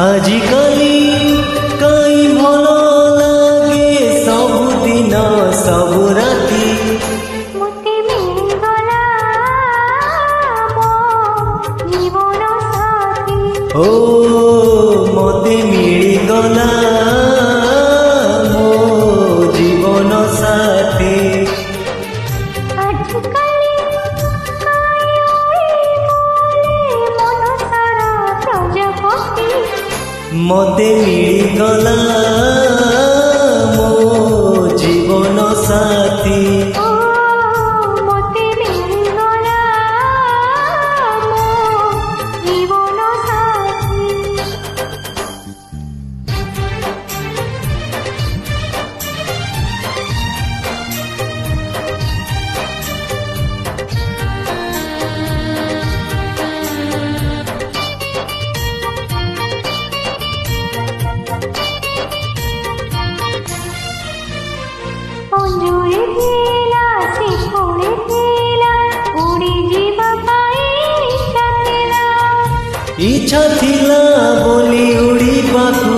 आजिकाली कई भल लागे सबुदिन सबु राति मते मिलिगला मो जीवन साथी ओ मते मिलिगला मो जीवन साथी आजिकाली काई होई मन सारा प्रजापति मते मिलिगला मो जीवन साथी ओ मते मिलिगला मो जीवन साथी अंजुरे थिला शिखुरे थिला उड़ी जीवा पाई इच्छा थिला बोली उड़ी पाखु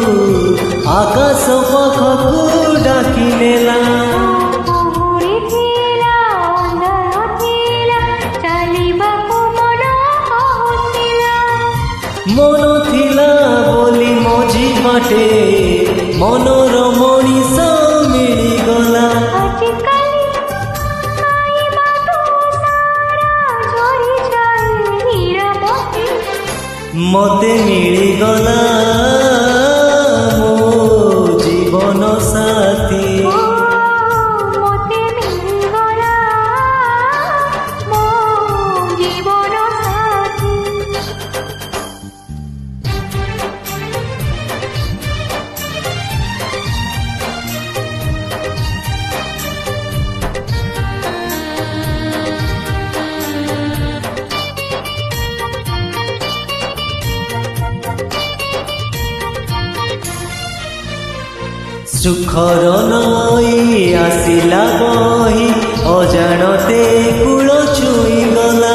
आकाश पाखकु डाकी नेला उड़ी थिला अंधार थिला चलिबाकु मन कहुथिला मन थिला बोली मझी बाटे मनर मनीष मिलिगला आजिकाली काई बाटो सारा झरी जाए हीरामती मते मिलिगला मो जीवन साथी ओ मते मिलिगला मो जीवन साथी सुखर नई आसिला बही अजाणते कूल छुईगला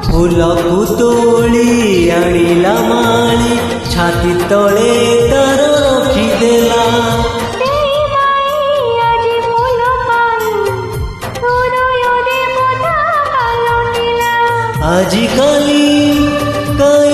फूल को तोली आनिला माली छाती तले तार रखिदेला आजिकाली कई